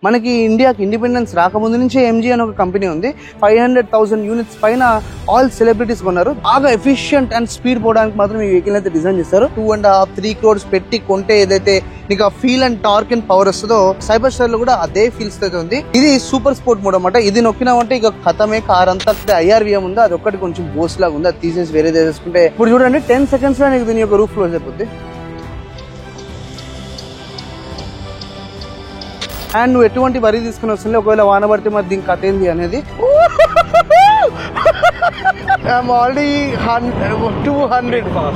మనకి ఇండియాకి ఇండిపెండెన్స్ రాకముందు నుంచే ఎంజీ అని ఒక కంపెనీ ఉంది. 500,000 యూనిట్స్ పైన ఆల్ సెలబ్రిటీస్ కొన్నారు. బాగా ఎఫిషియంట్ అండ్ స్పీడ్ పోవడానికి మాత్రం ఈ వెహికల్ అయితే డిజైన్ చేస్తారు. 2.5-3 crores పెట్టి కొంటే ఏదైతే నీకు ఆ feel and torque and power వస్తుందో సైబర్ స్టార్ లో కూడా అదే ఫీల్స్ అయితే ఉంది. ఇది సూపర్ స్పోర్ట్ మోడ్ అన్నమాట. ఇది నొక్కినామంటే ఇక ఖతమే కార్ అంతా. IRVM ఉంది, అది ఒక్కటి కొంచెం బోస్ లాగా ఉంది, అది తీసేసి వేరే చేసుకుంటే ఇప్పుడు చూడండి 10 seconds లో నీకు దీని యొక్క రూఫ్ క్లోజ్ అయిపోద్ది. అండ్ నువ్వు ఎటువంటి వరి తీసుకుని వస్తుంది, ఒకవేళ వాన పడితే మరి దీనికి కథ ఏంది అనేది. ఆల్రెడీ 200.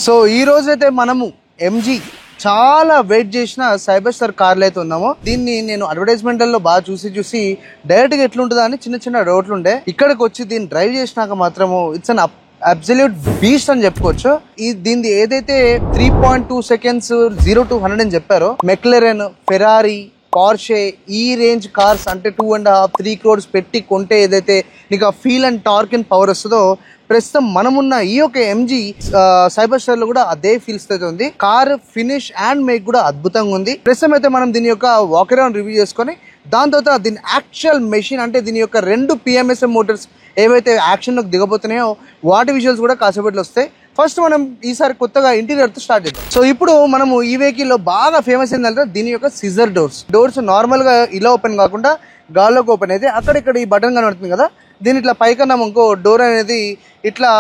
సో ఈ రోజైతే మనము ఎంజీ చాలా వెయిట్ చేసిన సైబర్ స్టార్ కార్లు అయితే ఉన్నాము. దీన్ని నేను అడ్వర్టైజ్మెంట్ లో బాగా చూసి డైరెక్ట్ గా ఎట్లుంటుందా అని చిన్న డౌట్లు ఉండే. ఇక్కడికి వచ్చి దీన్ని డ్రైవ్ చేసినాక మాత్రము ఇట్స్ అన్ అబ్సల్యూట్ బీస్ట్ అని చెప్పుకోవచ్చు. దీని ఏదైతే 3.2 seconds 0 to 100 అని చెప్పారో, మెక్లెరెన్, ఫెరారీ, పోర్షే ఈ రేంజ్ కార్స్ అంటే 2.5-3 crores పెట్టి కొంటే ఏదైతే నీకు ఆ feel and torque and power వస్తుందో ప్రస్తుతం మనమున్న ఈ యొక్క ఎంజీ సైబర్ స్టార్ లో కూడా అదే ఫీల్స్ అయితే ఉంది. కార్ ఫినిష్ అండ్ మేక్ కూడా అద్భుతంగా ఉంది. ప్రస్తుతం అయితే మనం దీని యొక్క వాక్ అరౌండ్ రివ్యూ చేసుకొని దాని తర్వాత దీని యాక్చువల్ మెషిన్ అంటే దీని యొక్క 2 PMSM మోటార్స్ ఏవైతే యాక్షన్ లోకి దిగబోతున్నాయో వాటి విజువల్స్ కూడా కాసేపట్లో వస్తాయి. ఫస్ట్ మనం ఈసారి కొత్తగా ఇంటీరియర్ తో స్టార్ట్ చేద్దాం. సో ఇప్పుడు మనము ఈ వెహికల్ లో బాగా ఫేమస్ ఏంటంటే దీని యొక్క సిజర్ డోర్స్ నార్మల్ గా ఇలా ఓపెన్ కాకుండా గాల్లోకి ఓపెన్ అయితే అక్కడిక్కడ ఈ బటన్ కనబడుతుంది కదా, దీని ఇట్లా పైకన్నా ఇంకో డోర్ అనేది ఇట్లా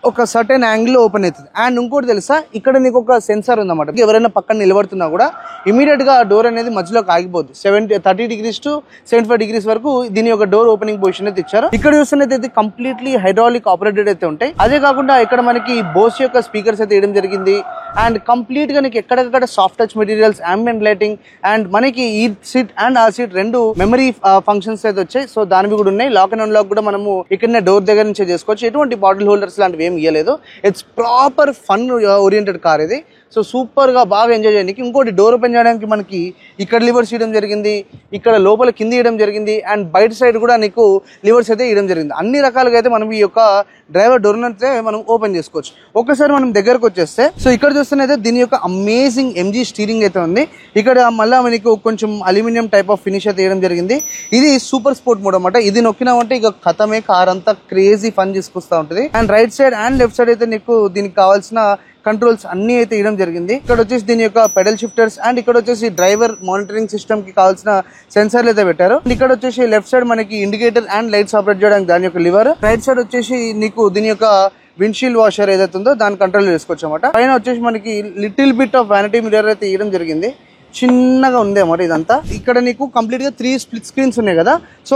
ఒక సర్టెన్ యాంగిల్ ఓపెన్ అవుతుంది. అండ్ ఇంకోటి తెలుసా, ఇక్కడ నీకు ఒక సెన్సార్ ఉందన్నమాట. ఎవరైనా పక్కన నిలబడుతున్నా కూడా ఇమీడియట్ గా డోర్ అనేది మధ్యలోకి ఆగిపోద్ది. 30 degrees to 75 degrees వరకు దీని యొక్క డోర్ ఓపెనింగ్ పొజిషన్ అయితే ఇచ్చారు. ఇక్కడ చూస్తున్నది కంప్లీట్లీ హైడ్రాలిక్ ఆపరేటెడ్ అయితే ఉంటాయి. అదే కాకుండా ఇక్కడ మనకి బోస్ యొక్క స్పీకర్స్ అయితే వేయడం జరిగింది. అండ్ కంప్లీట్ గా నీకు ఎక్కడెక్కడ soft touch materials, ambient lighting and మనకి ఈ సీట్ అండ్ ఆ సీట్ 2 మెమరీ ఫంక్షన్స్ అయితే వచ్చాయి. సో దానివి కూడా ఉన్నాయి. లాక్ అండ్ అన్లాక్ కూడా మనము ఇక్కడనే డోర్ దగ్గర నుంచే చేసుకోవచ్చు. ఎటువంటి బాటిల్ హోల్డర్స్ లాంటివి ఏమి ఇవ్వలేదు. It's proper fun oriented car ఇది. సో సూపర్ గా బాగా ఎంజాయ్ చేయడానికి. ఇంకోటి డోర్ ఓపెన్ చేయడానికి మనకి ఇక్కడ లివర్స్ ఇవ్వడం జరిగింది, ఇక్కడ లోపల కింద ఇవ్వడం జరిగింది, అండ్ బయట సైడ్ కూడా నీకు లివర్స్ అయితే ఇవ్వడం జరిగింది. అన్ని రకాలుగా అయితే మనం ఈ యొక్క డ్రైవర్ డోర్ అయితే మనం ఓపెన్ చేసుకోవచ్చు. ఒకసారి మనం దగ్గరకు వచ్చేస్తే సో ఇక్కడ చూస్తేనైతే దీని యొక్క అమేజింగ్ ఎంజీ స్టీరింగ్ అయితే ఉంది. ఇక్కడ మళ్ళీ మనకు కొంచెం అల్యూమినియం టైప్ ఆఫ్ ఫినిష్ అయితే వేయడం జరిగింది. ఇది సూపర్ స్పోర్ట్ మోడ్ అన్నమాట. ఇది నొక్కినామంటే ఇక ఖతమే, కార్ అంతా క్రేజీ ఫన్ తీసుకొస్తా ఉంటుంది. And right side and left side అయితే నీకు దీనికి కావాల్సిన కంట్రోల్స్ అన్ని అయితే ఇవ్వడం జరిగింది. ఇక్కడ వచ్చేసి దీని యొక్క పెడల్ షిఫ్టర్స్ అండ్ ఇక్కడ వచ్చేసి డ్రైవర్ మానిటరింగ్ సిస్టమ్ కి కావాల్సిన సెన్సార్లు అయితే పెట్టారు. ఇక్కడ వచ్చేసి లెఫ్ట్ సైడ్ మనకి ఇండికేటర్ అండ్ లైట్స్ ఆపరేట్ చేయడానికి దాని యొక్క లివర్, రైట్ సైడ్ వచ్చేసి నీకు దీని యొక్క విండ్షీల్డ్ వాషర్ ఏదైతే ఉందో దాని కంట్రోల్ చేసుకోవచ్చు అన్నమాట. పైన వచ్చేసి మనకి little bit of vanity mirror అయితే ఇవ్వడం జరిగింది. చిన్నగా ఉంది అన్నమాట ఇదంతా. ఇక్కడ నీకు కంప్లీట్ గా 3 స్ప్లిట్ స్క్రీన్స్ ఉన్నాయి కదా. సో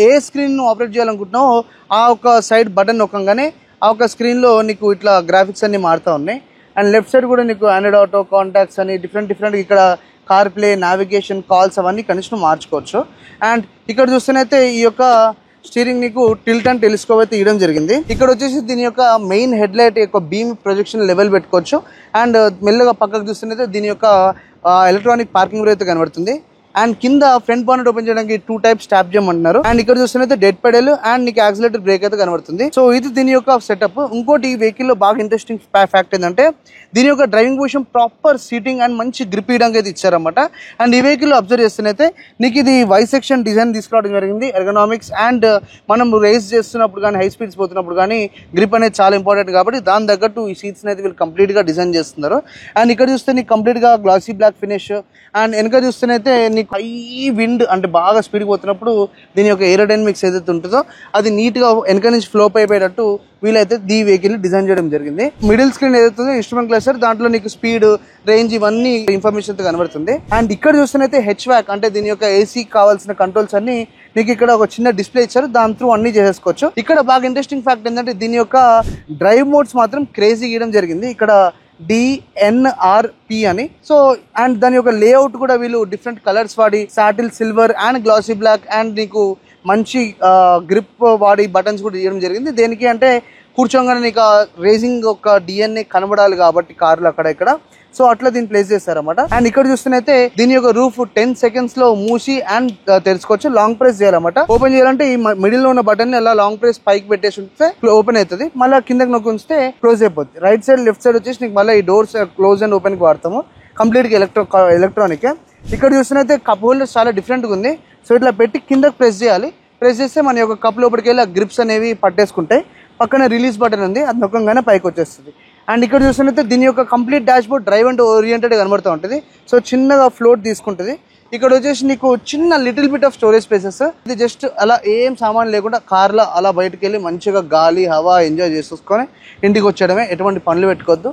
ఏ స్క్రీన్ ఆపరేట్ చేయాలనుకుంటున్నావో ఆ ఒక సైడ్ బటన్ నొక్కగానే ఆ ఒక స్క్రీన్ లో నీకు ఇట్లా గ్రాఫిక్స్ అన్ని మారుతా ఉన్నాయి. అండ్ లెఫ్ట్ సైడ్ కూడా నీకు ఆండ్రాయిడ్ ఆటో, కాంటాక్ట్స్ అని డిఫరెంట్ ఇక్కడ కార్ ప్లే, నావిగేషన్, కాల్స్ అవన్నీ కనెక్షన్ మార్చుకోవచ్చు. అండ్ ఇక్కడ చూస్తేనైతే ఈ యొక్క స్టీరింగ్ నీకు టిల్ట్ అండ్ టెలిస్కోప్ అయితే ఇవ్వడం జరిగింది. ఇక్కడ వచ్చేసి దీని యొక్క మెయిన్ హెడ్ లైట్ యొక్క బీమ్ ప్రొజెక్షన్ లెవెల్ పెట్టుకోవచ్చు. అండ్ మెల్లగా పక్కకు చూస్తేనైతే దీని యొక్క ఎలక్ట్రానిక్ పార్కింగ్ బ్రేక్ అయితే కనబడుతుంది. అండ్ కింద ఫ్రంట్ బానెట్ ఓపెన్ చేయడానికి 2 types ట్యాప్ చేయమంటున్నారు. అండ్ ఇక్కడ చూస్తున్నైతే డెడ్ పెడల్ అండ్ నీకు యాక్సిలరేటర్ బ్రేక్ అయితే కనబడుతుంది. సో ఇది దీని యొక్క సెటప్. ఇంకోటి ఈ వెహికల్ లో బాగా ఇంట్రెస్టింగ్ ఫ్యాక్ట్ ఏంటంటే దీని యొక్క driving position proper seating and మంచి గ్రిప్ ఇవ్వడానికి అయితే ఇచ్చారన్నమాట. అండ్ ఈ వెహికల్ లో అబ్జర్వ్ చేస్తున్నైతే నీకు ఇది వై సెక్షన్ డిజైన్ తీసుకురావడం జరిగింది. ఎర్గనామిక్స్ అండ్ మనం రేస్ చేస్తున్నప్పుడు కానీ హై స్పీడ్స్ పోతున్నప్పుడు కానీ గ్రిప్ అనేది చాలా ఇంపార్టెంట్ కాబట్టి దాని తగ్గట్టు ఈ సీట్స్ అయితే వీళ్ళు కంప్లీట్ గా డిజైన్ చేస్తున్నారు. అండ్ ఇక్కడ చూస్తే నీకు కంప్లీట్ గా గ్లాసీ బ్లాక్ ఫినిష్. అండ్ వెనక చూస్తేనైతే నీకు హై విండ్ అంటే బాగా స్పీడ్ పోతున్నప్పుడు దీని యొక్క ఏరోడైనమిక్స్ ఏదైతే ఉంటుందో అది నీట్ గా వెనక నుంచి ఫ్లోప్ అయిపోయేటట్టు వీలైతే ఈ వెహికల్ డిజైన్ చేయడం జరిగింది. మిడిల్ స్క్రీన్ ఏదైతే ఇన్స్ట్రుమెంట్ క్లస్టర్ దాంట్లో నీకు స్పీడ్, రేంజ్ ఇవన్నీ ఇన్ఫర్మేషన్ అయితే కనబడుతుంది. అండ్ ఇక్కడ చూస్తేనైతే హెచ్వాక్ అంటే దీని యొక్క ఏసీ కావాల్సిన కంట్రోల్స్ అన్ని నీకు ఇక్కడ ఒక చిన్న డిస్ప్లే ఇచ్చారు. దాని త్రూ అన్ని చేసేసుకోవచ్చు. ఇక్కడ బాగా ఇంట్రెస్టింగ్ ఫ్యాక్ట్ ఏంటంటే దీని యొక్క డ్రైవ్ మోడ్స్ మాత్రం క్రేజీ గీయడం జరిగింది. ఇక్కడ DNRP అని. సో అండ్ దాని యొక్క లేఅవుట్ కూడా వీళ్ళు డిఫరెంట్ కలర్స్ వాడి subtle silver and glossy black and నీకు మంచి గ్రిప్ వాడి బటన్స్ కూడా ఇవ్వడం జరిగింది. దేనికి అంటే కూర్చోగానే నీకు రేసింగ్ ఒక DNA కనబడాలి కాబట్టి కార్లు అక్కడ ఇక్కడ. సో అట్లా దీన్ని ప్లేస్ చేస్తారన్నమాట. అండ్ ఇక్కడ చూస్తేనైతే దీని యొక్క రూఫ్ 10 seconds లో మూసి అండ్ తెరుచుకోవచ్చు. లాంగ్ ప్రెస్ చేయాలన్నమాట. ఓపెన్ చేయాలంటే ఈ మిడిల్ లో ఉన్న బటన్ ని అలా లాంగ్ ప్రెస్ పైకి పెట్టేసి ఉంటే ఓపెన్ అవుతుంది. మళ్ళీ కిందకి నొక్కి ఉంచితే క్లోజ్ అయిపోతుంది. రైట్ సైడ్ లెఫ్ట్ సైడ్ వచ్చేసి నీకు మళ్ళీ ఈ డోర్స్ క్లోజ్ అండ్ ఓపెన్ కి వాడతాము. కంప్లీట్ గా ఎలక్ట్రానిక్. ఇక్కడ చూసినైతే కప్ హోల్డర్స్ చాలా డిఫరెంట్గా ఉంది. సో ఇట్లా పెట్టి కిందకి ప్రెస్ చేయాలి. ప్రెస్ చేస్తే మన యొక్క కప్ లోపలికి వెళ్ళి ఆ గ్రిప్స్ అనేవి పట్టేసుకుంటాయి. పక్కన రిలీజ్ బటన్ ఉంది, అది నొక్కంగానే పైకి వచ్చేస్తుంది. అండ్ ఇక్కడ చూసినైతే దీని యొక్క complete dash board drive and oriented కనబడుతూ ఉంటుంది. సో చిన్నగా ఫ్లోట్ తీసుకుంటుంది. ఇక్కడ వచ్చేసి నీకు చిన్న little bit of storage spaces. ఇది జస్ట్ అలా ఏం సామాన్ లేకుండా కార్లో అలా బయటకు వెళ్ళి మంచిగా గాలి హవా ఎంజాయ్ చేసేసుకొని ఇంటికి వచ్చేయడమే. ఎటువంటి పనులు పెట్టుకోవద్దు.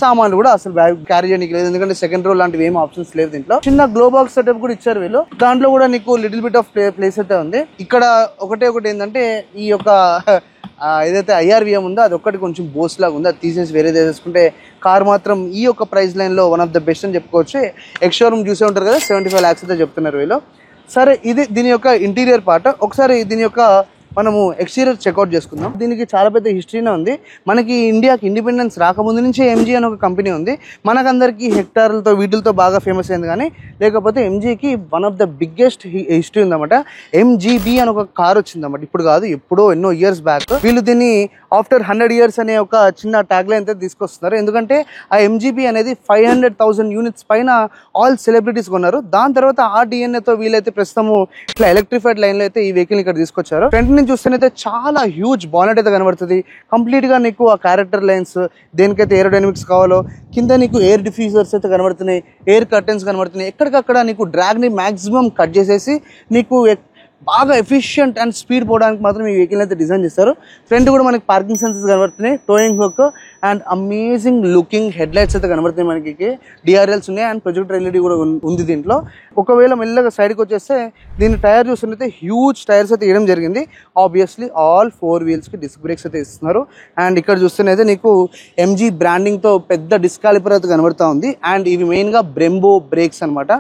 సామాన్లు కూడా అసలు బ్యాగ్ క్యారీ చేయడానికి లేదు, ఎందుకంటే సెకండ్ రో లాంటివి ఏం ఆప్షన్స్ లేవు దీంట్లో. చిన్న గ్లో బాక్స్ సెటప్ కూడా ఇచ్చారు వీళ్ళు. దాంట్లో కూడా నీకు లిటిల్ బిట్ ఆఫ్ ప్లేస్ అయితే ఉంది. ఇక్కడ ఒకటి ఏంటంటే ఈ యొక్క ఏదైతే IRVM ఉందో అది ఒక్కటి కొంచెం బోస్ లాగా ఉంది. అది తీసేసి వేరే తీసుకుంటే కార్ మాత్రం ఈ యొక్క ప్రైస్ లైన్లో వన్ ఆఫ్ ద బెస్ట్ అని చెప్పుకోవచ్చు. ఎక్స్ షోరూమ్ చూసే ఉంటారు కదా, 75 lakhs అయితే చెప్తున్నారు వీళ్ళు. సరే, ఇది దీని యొక్క ఇంటీరియర్ పార్ట్. ఒకసారి దీని యొక్క మనము ఎక్స్టీరియర్ చెక్అవుట్ చేసుకుందాం. దీనికి చాలా పెద్ద హిస్టరీనే ఉంది. మనకి ఇండియాకి ఇండిపెండెన్స్ రాకముందు నుంచే MG అని ఒక కంపెనీ ఉంది. మనకందరికీ హెక్టార్లతో వీటితో బాగా ఫేమస్ అయింది. కానీ లేకపోతే MGకి one of the biggest history ఉందన్నమాట. MGB అని ఒక కార్ వచ్చిందన్నమాట. ఇప్పుడు కాదు, ఎప్పుడో ఎన్నో ఇయర్స్ బ్యాక్. వీళ్ళు దీన్ని ఆఫ్టర్ 100 years అనే ఒక చిన్న ట్యాగ్ లైన్ అయితే తీసుకొస్తున్నారు. ఎందుకంటే ఆ MGB అనేది 500,000 units పైన ఆల్ సెలబ్రిటీస్ కొన్నారు. దాని తర్వాత ఆ DNA తో వీళ్ళైతే ప్రస్తుతము ఇట్లా ఎలక్ట్రిఫైడ్ లైన్లో అయితే ఈ వెహికల్ ఇక్కడ తీసుకొచ్చారు. ఫ్రంట్ నుంచి చూస్తేనైతే చాలా హ్యూజ్ బానెట్ అయితే కనబడుతుంది. కంప్లీట్ గా నీకు ఆ క్యారెక్టర్ లైన్స్, దేనికైతే ఏరోడైనమిక్స్ కావాలో, కింద నీకు ఎయిర్ డిఫ్యూజర్స్ అయితే కనబడుతున్నాయి, ఎయిర్ కర్టెన్స్ కనబడుతున్నాయి. ఎక్కడికక్కడ నీకు డ్రాగ్ ని మాక్సిమం కట్ చేసేసి నీకు బాగా ఎఫిషియంట్ అండ్ స్పీడ్ పోవడానికి మాత్రం ఈ వెహికల్ అయితే డిజైన్ చేస్తారు. ఫ్రంట్ కూడా మనకి పార్కింగ్ సెన్సర్స్ కనబడుతున్నాయి, toeing hook and amazing looking head lights అయితే కనబడుతున్నాయి. మనకి DRLs ఉన్నాయి అండ్ ప్రొజెక్టర్ LED కూడా ఉంది దీంట్లో. ఒకవేళ మెల్లగా సైడ్కి వచ్చేస్తే దీని టైర్ చూస్తుంటే హ్యూజ్ టైర్స్ అయితే ఇవ్వడం జరిగింది. ఆబ్వియస్లీ ఆల్ 4 wheels కి డిస్క్ బ్రేక్స్ అయితే ఇస్తున్నారు. అండ్ ఇక్కడ చూస్తేనైతే నీకు MG బ్రాండింగ్ తో పెద్ద డిస్క్ కాలిపర్ అయితే కనబడుతూ ఉంది. అండ్ ఇవి మెయిన్ గా బ్రెంబో బ్రేక్స్ అనమాట.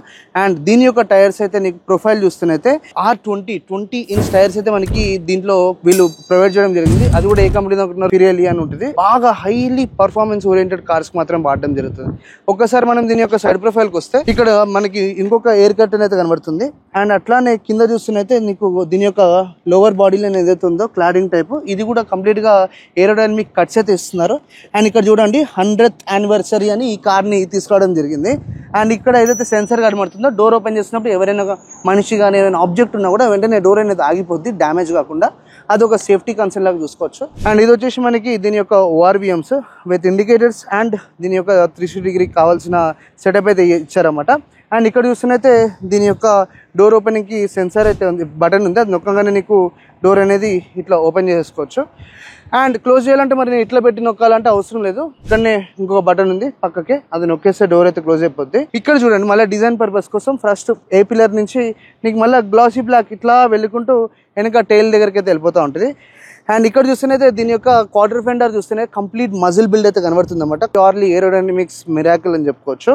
అండ్ దీని యొక్క టైర్స్ అయితే నీకు ప్రొఫైల్ చూస్తేనైతే R20 inch టైర్స్ అయితే మనకి దీంట్లో వీళ్ళు ప్రొవైడ్ చేయడం జరిగింది. అది కూడా ఏ కంపెనీ పిరియలి అని ఉంటుంది. బాగా హైలీ పర్ఫార్మెన్స్ ఓరియంటెడ్ కార్స్ మాత్రం వాడడం జరుగుతుంది. ఒక్కసారి మనం దీని యొక్క సైడ్ ప్రొఫైల్ కి వస్తే ఇక్కడ మనకి ఇంకొక ఎయిర్ కర్టెన్ అయితే కనబడుతుంది. అండ్ అట్లానే కింద చూస్తున్నైతే నీకు దీని యొక్క లోవర్ బాడీ లైన్ ఏదైతే ఉందో క్లాడింగ్ టైప్, ఇది కూడా కంప్లీట్ గా ఏరోడైనమిక్ కట్స్ అయితే ఇస్తున్నారు. అండ్ ఇక్కడ చూడండి 100th anniversary అని ఈ కార్ ని తీసుకురావడం జరిగింది. అండ్ ఇక్కడ ఏదైతే సెన్సర్ కనబడుతుందో డోర్ ఓపెన్ చేసినప్పుడు ఎవరైనా మనిషి కానీ ఏదైనా ఆబ్జెక్ట్ ఉన్నా కూడా వెంటనే డోర్ అనేది ఆగిపోద్ది, డ్యామేజ్ కాకుండా. అది ఒక సేఫ్టీ కన్సర్న్ లాగా చూసుకోవచ్చు. అండ్ ఇది వచ్చేసి మనకి దీని యొక్క ORVMs విత్ ఇండికేటర్స్ అండ్ దీని యొక్క 360 degree కావాల్సిన సెటప్ అయితే ఇచ్చారన్నమాట. అండ్ ఇక్కడ చూస్తున్నైతే దీని యొక్క డోర్ ఓపెనింగ్ కి సెన్సార్ అయితే ఉంది, బటన్ ఉంది. అది నొక్కగానే నీకు డోర్ అనేది ఇట్లా ఓపెన్ చేసుకోవచ్చు. అండ్ క్లోజ్ చేయాలంటే మరి ఇట్లా పెట్టి నొక్కాలంటే అవసరం లేదు. ఇక్కడనే ఇంకొక బటన్ ఉంది పక్కకే, అది నొక్కేస్తే డోర్ అయితే క్లోజ్ అయిపోద్ది. ఇక్కడ చూడండి మళ్ళీ డిజైన్ పర్పస్ కోసం ఫస్ట్ ఏ పిల్లర్ నుంచి నీకు మళ్ళీ గ్లాసీ బ్లాక్ ఇట్లా వెళ్ళుకుంటూ వెనక టైల్ దగ్గరికి అయితే వెళ్ళిపోతూ ఉంటుంది. అండ్ ఇక్కడ చూస్తేనైతే దీని యొక్క క్వార్టర్ ఫెండర్ చూస్తేనే కంప్లీట్ మజిల్ బిల్డ్ అయితే కనబడుతుంది అనమాట. ప్యూర్లీ ఏరోడైనమిక్స్ మిరాకిల్ అని చెప్పుకోవచ్చు.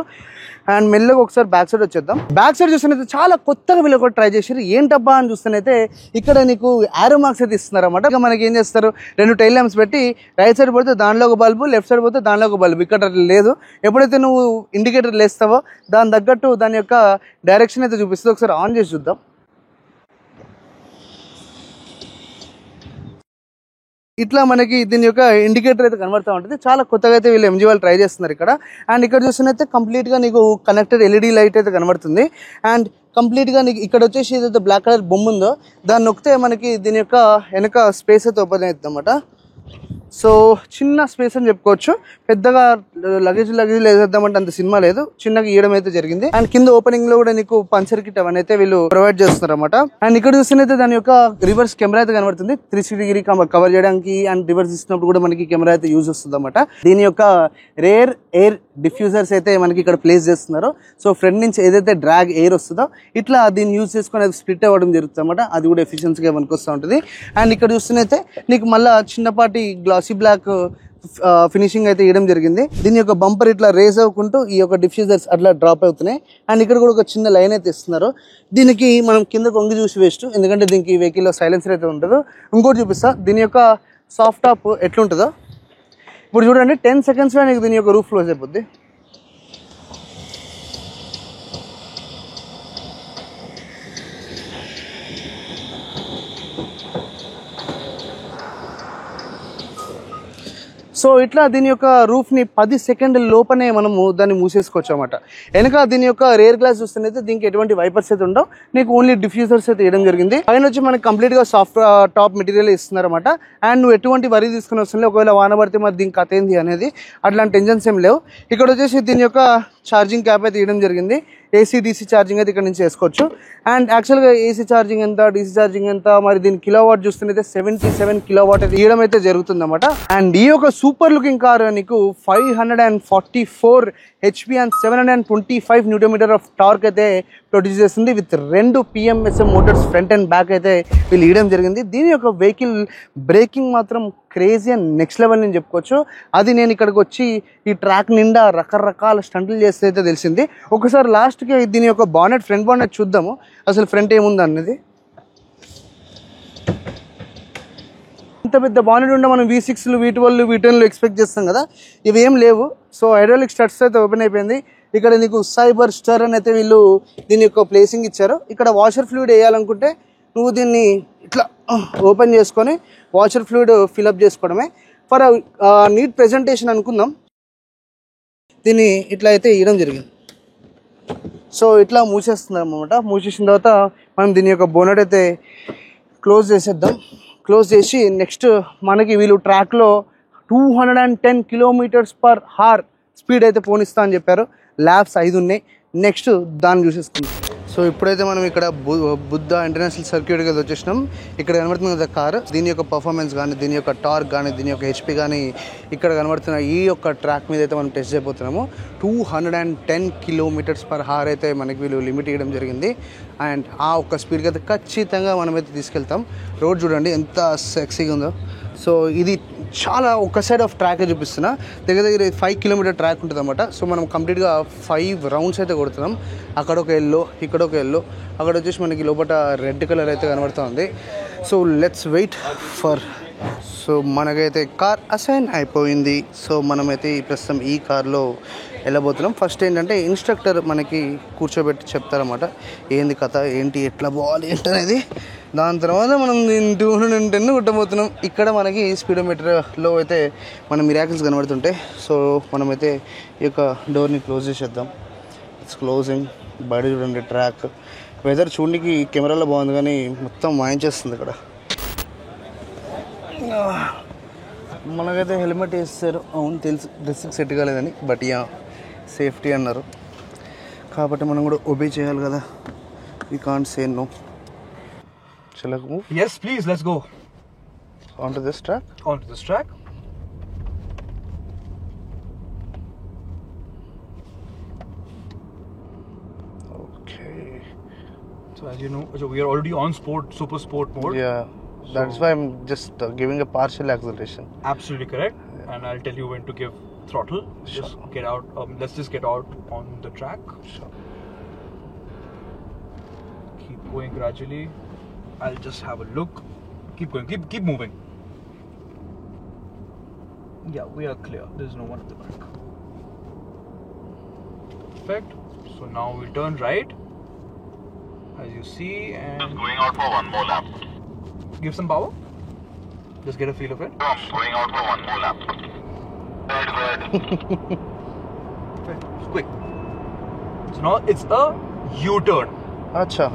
అండ్ మెల్లగా ఒకసారి బ్యాక్ సైడ్ వచ్చేద్దాం. బ్యాక్ సైడ్ చూస్తేనైతే చాలా కొత్తగా వీళ్ళు కూడా ట్రై చేశారు. ఏంటబ్బా అని చూస్తేనైతే ఇక్కడ నీకు ఆరో మార్క్స్ అయితే ఇస్తున్నారు అనమాట. ఇక మనకి ఏం చేస్తారు, 2 tail lamps పెట్టి రైట్ సైడ్ పోతే దానిలో ఒక బల్బు, లెఫ్ట్ సైడ్ పోతే దానిలో ఒక బల్బు. ఇక్కడ లేదు, ఎప్పుడైతే నువ్వు ఇండికేటర్ లేస్తావో దాని తగ్గట్టు దాని యొక్క డైరెక్షన్ అయితే చూపిస్తుంది. ఒకసారి ఆన్ చేసి చూద్దాం. ఇట్లా మనకి దీని యొక్క ఇండికేటర్ అయితే కనబడుతూ ఉంటుంది. చాలా కొత్తగా అయితే వీళ్ళు MG వాళ్ళు ట్రై చేస్తున్నారు ఇక్కడ. అండ్ ఇక్కడ చూసినైతే కంప్లీట్ గా నీకు కనెక్టెడ్ LED లైట్ అయితే కనబడుతుంది. అండ్ కంప్లీట్ గా నీకు ఇక్కడ వచ్చేసి ఏదైతే బ్లాక్ కలర్ బొమ్మ ఉందో దాన్ని నొక్కితే మనకి దీని యొక్క వెనక స్పేస్ అయితే ఓపెన్ అవుతుంది అన్నమాట. సో చిన్న స్పేస్ అని చెప్పుకోవచ్చు. పెద్దగా లగేజ్ వేసేద్దామంటే అంత సినిమా లేదు, చిన్నగా ఇవ్వడం అయితే జరిగింది. అండ్ కింద ఓపెనింగ్ లో కూడా నీకు పంచర్ కిట్ అవన్నీ అయితే వీళ్ళు ప్రొవైడ్ చేస్తున్నారు అనమాట. అండ్ ఇక్కడ చూసినైతే దాని యొక్క రివర్స్ కెమెరా అయితే కనబడుతుంది, 360 degree కవర్ చేయడానికి. అండ్ రివర్స్ ఇచ్చినప్పుడు కూడా మనకి కెమెరా అయితే యూజ్ వస్తుంది అనమాట. దీని యొక్క రేర్ ఎయిర్ డిఫ్యూజర్స్ అయితే మనకి ఇక్కడ ప్లేస్ చేస్తున్నారు. సో ఫ్రంట్ నుంచి ఏదైతే డ్రాగ్ ఎయిర్ వస్తుందో ఇట్లా దీన్ని యూజ్ చేసుకుని అది స్ప్లిట్ అవ్వడం జరుగుతుంది అనమాట. అది కూడా ఎఫిషియన్సీగా మనకు వస్తూ ఉంటుంది. అండ్ ఇక్కడ చూస్తున్నైతే నీకు మళ్ళీ చిన్నపాటి గ్లాసీ బ్లాక్ ఫినిషింగ్ అయితే ఇవ్వడం జరిగింది. దీని యొక్క బంపర్ ఇట్లా రేస్ అవ్వకుంటూ ఈ యొక్క డిఫ్యూజర్స్ అట్లా డ్రాప్ అవుతున్నాయి. అండ్ ఇక్కడ కూడా ఒక చిన్న లైన్ అయితే ఇస్తున్నారు. దీనికి మనం కింద కొంగి చూసి వేస్ట్, ఎందుకంటే దీనికి వెహికల్లో సైలెన్సర్ అయితే ఉంటుందో. ఇంకోటి చూపిస్తా దీని యొక్క సాఫ్ట్ టాప్ ఎట్లుంటుందో. ఇప్పుడు చూడండి 10 seconds లో నీకు దీని యొక్క రూఫ్ క్లోజ్ అయిపోద్ది. సో ఇట్లా దీని యొక్క రూఫ్ని 10 సెకండ్ల లోపనే మనము దాన్ని మూసేసుకోవచ్చు అనమాట. వెనక దీని యొక్క రేర్ గ్లాస్ చూస్తున్నైతే దీనికి ఎటువంటి వైపర్స్ అయితే ఉండవు, నీకు ఓన్లీ డిఫ్యూజర్స్ అయితే వేయడం జరిగింది. పైన వచ్చి మనకి కంప్లీట్గా సాఫ్ట్ టాప్ మెటీరియల్ ఇస్తున్నారు అనమాట. అండ్ నువ్వు ఎటువంటి వరి తీసుకుని వస్తుంది, ఒకవేళ వాన పడితే మరి దీనికి కథ ఏంది అనేది అట్లాంటి టెన్షన్స్ ఏం లేవు. ఇక్కడ వచ్చేసి దీని యొక్క ఛార్జింగ్ క్యాప్ అయితే ఇవ్వడం జరిగింది. ఏసీ డీసీ ఛార్జింగ్ అయితే ఇక్కడ నుంచి చేసుకోవచ్చు. అండ్ యాక్చువల్గా ఏసీ ఛార్జింగ్ ఎంత, డీసీ ఛార్జింగ్ ఎంత, మరి దీని కిలోవాట్ చూస్తున్నైతే 77 కిలోవాట్ అయితే ఇవ్వడం అయితే జరుగుతుంది అనమాట. అండ్ ఈ యొక్క సూపర్ లుకింగ్ కార్ నీకు 544 HP and 725 Nm of torque అయితే ప్రొడ్యూస్ చేస్తుంది with 2 PMSM Motors front and back అయితే వీళ్ళు ఇవ్వడం జరిగింది. దీని యొక్క వెహికల్ బ్రేకింగ్ మాత్రం క్రేజీ అండ్ నెక్స్ట్ లెవెల్ నేను చెప్పుకోవచ్చు. అది నేను ఇక్కడికి వచ్చి ఈ ట్రాక్ నిండా రకరకాల స్టంట్లు చేస్తే అయితే తెలిసింది. ఒకసారి లాస్ట్కి దీని యొక్క బానెట్, ఫ్రంట్ బానెట్ చూద్దాము అసలు ఫ్రంట్ ఏముంది అన్నది. ఇంత పెద్ద బానెట్ ఉంటే మనం V6లు, V12లు, V10లు ఎక్స్పెక్ట్ చేస్తాం కదా, ఇవి ఏం లేవు. సో హైడ్రాలిక్ స్టడ్స్ అయితే ఓపెన్ అయిపోయింది. ఇక్కడ నీకు సైబర్ స్టర్ అని అయితే వీళ్ళు దీని యొక్క ప్లేసింగ్ ఇచ్చారు. ఇక్కడ వాషర్ ఫ్లూయిడ్ వేయాలనుకుంటే నువ్వు దీన్ని ఇట్లా ఓపెన్ చేసుకొని వాషర్ ఫ్లూయిడ్ ఫిల్అప్ చేసుకోవడమే. ఫర్ నీట్ ప్రెజెంటేషన్ అనుకుందాం, దీన్ని ఇట్లా అయితే ఇవ్వడం జరిగింది. సో ఇట్లా మూసేస్తున్నాం అన్నమాట. మూసేసిన తర్వాత మనం దీని యొక్క బోనెట్ అయితే క్లోజ్ చేసేద్దాం. క్లోజ్ చేసి నెక్స్ట్ మనకి వీళ్ళు ట్రాక్లో 210 km/h స్పీడ్ అయితే పోనిస్తా అని చెప్పారు. ల్యాబ్స్ 5 ఉన్నాయి. నెక్స్ట్ దాన్ని చూసేసుకుందాం. సో ఇప్పుడైతే మనం ఇక్కడ బుద్ధ ఇంటర్నేషనల్ సర్క్యూట్కి అయితే వచ్చేసినాం. ఇక్కడ కనబడుతుంది కదా కార్, దీని యొక్క పర్ఫార్మెన్స్ కానీ, దీని యొక్క టార్క్ కానీ, దీని యొక్క HP కానీ ఇక్కడ కనబడుతున్న ఈ యొక్క ట్రాక్ మీద అయితే మనం టెస్ట్ చేయబోతున్నాము. 210 km/h అయితే మనకి వీళ్ళు లిమిట్ ఇవ్వడం జరిగింది. అండ్ ఆ ఒక్క స్పీడ్కి అయితే ఖచ్చితంగా మనమైతే తీసుకెళ్తాం. రోడ్ చూడండి ఎంత సెక్సీగా ఉందో. సో ఇది చాలా ఒక సైడ్ ఆఫ్ ట్రాక్ చూపిస్తున్నా, దగ్గర 5 km ట్రాక్ ఉంటుంది అనమాట. సో మనం కంప్లీట్గా 5 రౌండ్స్ అయితే కొడుతున్నాం. అక్కడ ఒక ఎల్లో, ఇక్కడ ఒక ఎల్లో, అక్కడ వచ్చేసి మనకి లోపల రెడ్ కలర్ అయితే కనబడుతుంది. So let's wait for. So మనకైతే కార్ అసైన్ అయిపోయింది. సో మనమైతే ప్రస్తుతం ఈ కార్లో వెళ్ళబోతున్నాం. ఫస్ట్ ఏంటంటే ఇన్స్ట్రక్టర్ మనకి కూర్చోబెట్టి చెప్తారన్నమాట ఏంది కథ, ఏంటి, ఎట్లా పోవాలి ఏంటనేది. దాని తర్వాత మనం 210 కొట్టబోతున్నాం. ఇక్కడ మనకి స్పీడోమీటర్లో అయితే మన మిరాకిల్స్ కనబడుతుంటాయి. సో మనమైతే ఈ యొక్క డోర్ని క్లోజ్ చేసేద్దాం. It's closing. బయట చూడండి ట్రాక్, వెదర్ చూడడానికి కెమెరాలో బాగుంది కానీ మొత్తం వాయించేస్తుంది ఇక్కడ. మనకైతే హెల్మెట్ వేస్తారు, అవును తెలుసు, డ్రెస్కి సెట్ కాలేదని, బట్ యా సేఫ్టీ అన్నారు కాబట్టి మనం కూడా ఒబే చేయాలి కదా. We can't say no. Shall I move? Yes, please, let's go. Onto this track? Onto this track. Okay. So as you know, we are already on super sport mode. Yeah, that's why I'm just giving a partial acceleration. Absolutely correct. Yeah. And I'll tell you when to give throttle. Sure. Just get out. Let's just get out on the track. Sure. Keep going gradually. I'll just have a look. Keep going. Keep moving. Yeah, we are clear. There's no one at the back. Perfect. So now we turn right, as you see, and Just going out for one more lap. give some power. Just get a feel of it. I'm going out for one more lap. Good. Perfect. It's quick. So now it's a U-turn. Acha,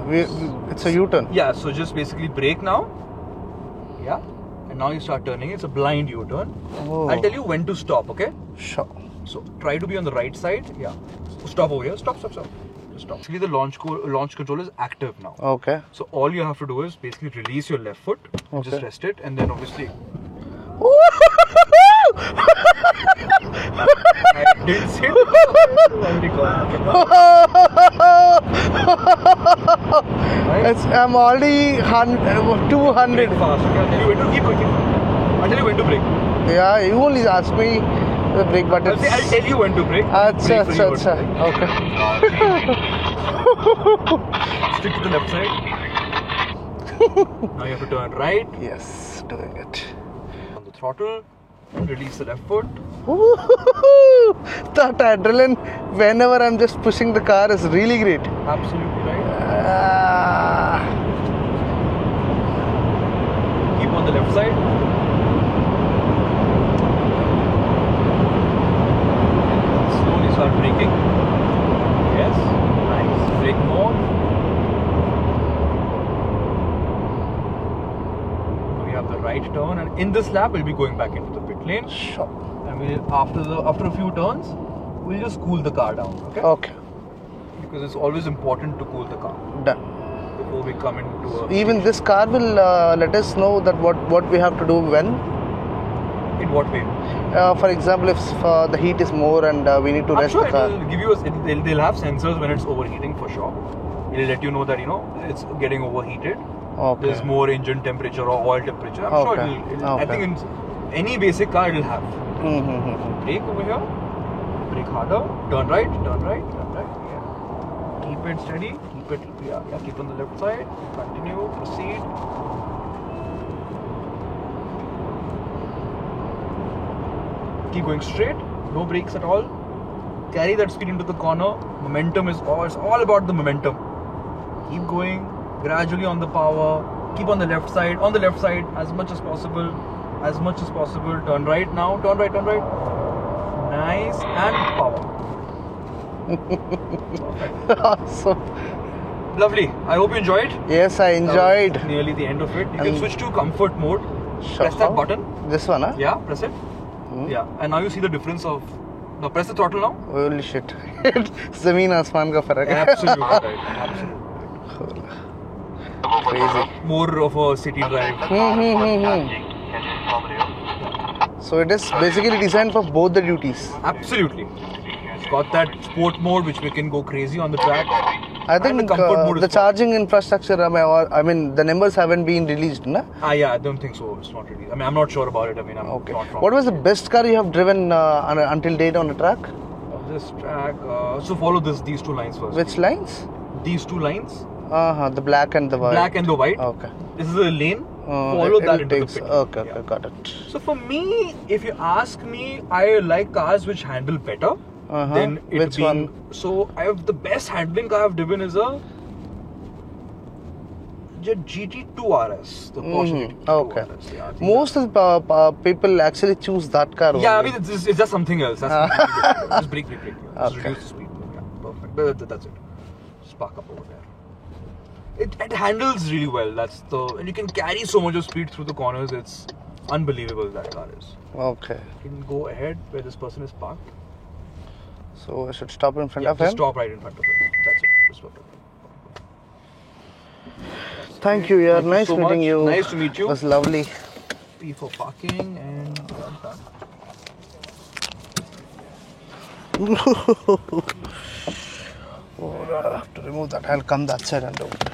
it's a U-turn. Yeah. So just basically brake now. Yeah. And now you start turning. It's a blind U-turn. Oh. I'll tell you when to stop. Okay. Sure. So try to be on the right side. Yeah. Stop over here. Stop. Just stop. Basically, the launch control is active now. Okay. So all you have to do is basically release your left foot. Okay. Just rest it, and then obviously. I didn't say I'm already 200. fast. Okay? I'll tell you when to keep going. I'll tell you when to brake. Yeah, you only asked me the brake button. I'll tell you when to brake. Acha, Brake for acha, you, acha. Okay. Stick to the left side. Now you have to turn right Yes, doing it. on the throttle. Release the left foot. That adrenaline whenever I'm just pushing the car is really great. Absolutely right. Ah. Keep on the left side. right turn, and in this lap we'll be going back into the pit lane. Sure. And we'll after a few turns, we'll just cool the car down. Okay. Okay. Because it's always important to cool the car Done. before we come into a. Even this car will let us know that what we have to do when. In what way? For example, if the heat is more and we need to I'm rest sure the car. it'll give you they'll have sensors when it's overheating for sure. It'll let you know that it's getting overheated. Okay. There's more engine temperature or oil temperature. I'm sure Okay. I Okay. think in any basic car it'll have. Mm-hmm. Brake over here. Brake harder. Turn right. Turn right. Turn right. Yeah. Keep it steady. Keep it. Yeah. Keep on the left side. Continue. Proceed. Keep going straight. No brakes at all. Carry that speed into the corner. Momentum is all. It's all about the momentum. Keep going. Gradually on the power. Keep on the left side. On the left side as much as possible. As much as possible. Turn right now. Turn right. Turn right. Nice and power. Perfect. Awesome. Lovely. I hope you enjoyed. Yes, I enjoyed. That was nearly the end of it. You can And- switch to comfort mode. Sure. Press that button. This one, huh? Yeah, press it. Yeah, and now you see the difference of. Now press the throttle now. Holy shit. Zameen आसमान का फर्क है. Absolutely right. Absolutely. Crazy. More of a city drive. So it is basically designed for both the duties. Absolutely. It's got that sport mode which we can go crazy on the track. I And the think comfort mode is the fine. charging infrastructure, I mean, the numbers haven't been released, na? Yeah, I don't think so. It's not really. I mean, I'm not sure about it. I mean, I'm Okay. not from What was the best car you have driven until date on the track? this track. So follow these two lines first. Which lines? These two lines, The black and the white. black and the white. Okay. This is a lane. Follow that into the pit. Okay, Yeah. got it. So for me, if you ask me, I like cars which handle better than it Which being. one? So I have the best handling car I've driven is a GT2 RS, the Porsche GT2 Okay. RS. Yeah, I think Most of the people actually choose that car. that- yeah, I only. mean it's just something else. That's something different. Just brake. Yeah. Just Okay. reduce the speed. Yeah, perfect. That's it. Spark up over there. It handles really well. And you can carry so much of speed through the corners. It's unbelievable that car is. Okay. You can go ahead where this person is parked. So I should stop in front Yeah, of just him. stop right in front of him. That's it. Just perfect. Thank you. Yeah, Thank you nice so meeting much. you. Nice to meet you. It was lovely. P for parking and done. Oh, I have to remove that. I'll come that side and do it.